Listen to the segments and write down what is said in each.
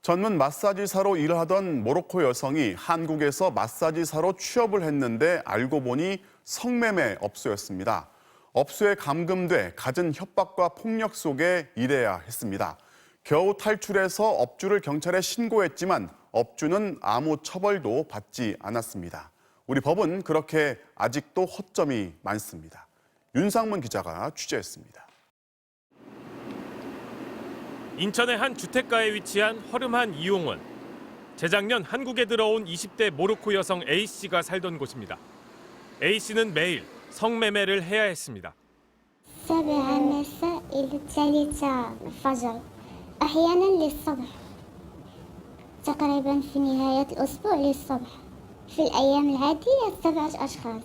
전문 마사지사로 일을 하던 모로코 여성이 한국에서 마사지사로 취업을 했는데 알고 보니 성매매 업소였습니다. 업소에 감금돼 갖은 협박과 폭력 속에 일해야 했습니다. 겨우 탈출해서 업주를 경찰에 신고했지만 업주는 아무 처벌도 받지 않았습니다. 우리 법은 그렇게 아직도 허점이 많습니다. 윤상문 기자가 취재했습니다. 인천의 한 주택가에 위치한 허름한 이용원. 재작년 한국에 들어온 20대 모로코 여성 A씨가 살던 곳입니다. A씨는 매일 성매매를 해야 했습니다. السابعة مساء إلى الثالثة الفجر أحيانا للصبح تقريبا في نهاية الأسبوع للصبح في الأيام العادية 7 أشخاص.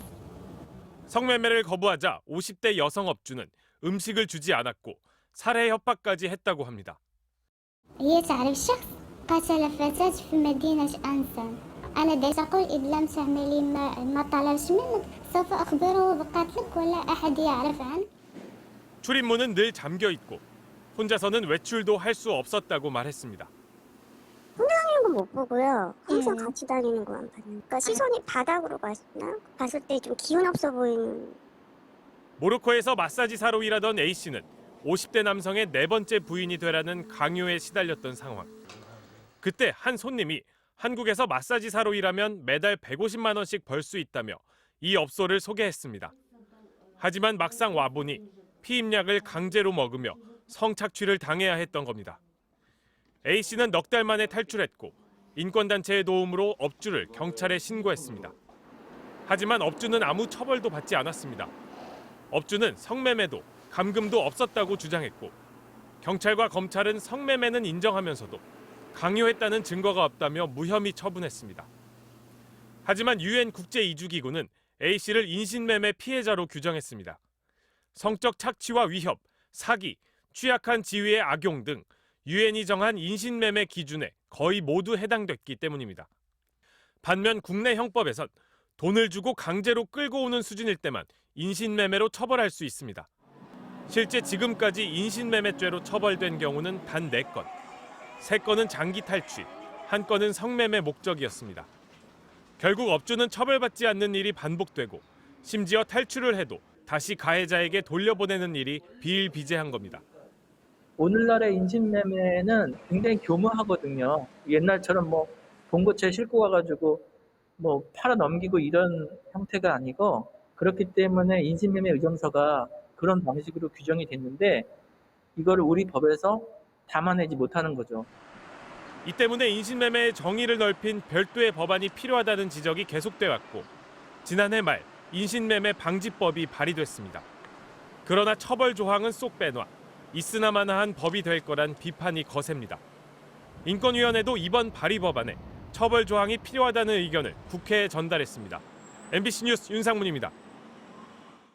성매매를 거부하자 50대 여성 업주는 음식을 주지 않았고 살해 협박까지 했다고 합니다. هي تعرف شخص قتل فتاة في مدينة أنسان. أنا دائما أقول إذا لم تعملي ما طلبش منك سوف أخبره بقتلك ولا أحد يعرف عنه. 출입문은 늘 잠겨 있고 혼자서는 외출도 할 수 없었다고 말했습니다. 혼자 다니는 건 못 보고요. 항상 같이 다니는 것만 봐요. 그러니까 시선이 바닥으로 갔나? 봤을 때 좀 기운 없어 보이는. 모로코에서 마사지사로 일하던 A씨는 50대 남성의 네 번째 부인이 되라는 강요에 시달렸던 상황. 그때 한 손님이 한국에서 마사지사로 일하면 매달 150만 원씩 벌 수 있다며 이 업소를 소개했습니다. 하지만 막상 와보니 피임약을 강제로 먹으며 성착취를 당해야 했던 겁니다. A씨는 넉 달 만에 탈출했고 인권단체의 도움으로 업주를 경찰에 신고했습니다. 하지만 업주는 아무 처벌도 받지 않았습니다. 업주는 성매매도 감금도 없었다고 주장했고 경찰과 검찰은 성매매는 인정하면서도 강요했다는 증거가 없다며 무혐의 처분했습니다. 하지만 UN 국제이주기구는 A씨를 인신매매 피해자로 규정했습니다. 성적 착취와 위협, 사기, 취약한 지위의 악용 등 UN이 정한 인신매매 기준에 거의 모두 해당됐기 때문입니다. 반면 국내 형법에선 돈을 주고 강제로 끌고 오는 수준일 때만 인신매매로 처벌할 수 있습니다. 실제 지금까지 인신매매죄로 처벌된 경우는 단 4건. 3건은 장기 탈취, 1건은 성매매 목적이었습니다. 결국 업주는 처벌받지 않는 일이 반복되고 심지어 탈출을 해도 다시 가해자에게 돌려보내는 일이 비일비재한 겁니다. 오늘날의 인신매매는 굉장히 교묘하거든요. 옛날처럼 봉고차에 싣고 가가지고 팔아 넘기고 이런 형태가 아니고 그렇기 때문에 인신매매 의정서가 그런 방식으로 규정이 됐는데 이거를 우리 법에서 담아내지 못하는 거죠. 이 때문에 인신매매의 정의를 넓힌 별도의 법안이 필요하다는 지적이 계속돼 왔고 지난해 말 인신매매 방지법이 발의됐습니다. 그러나 처벌 조항은 쏙 빼놔 있으나마나한 법이 될 거란 비판이 거셉니다. 인권위원회도 이번 발의 법안에 처벌 조항이 필요하다는 의견을 국회에 전달했습니다. MBC 뉴스 윤상문입니다.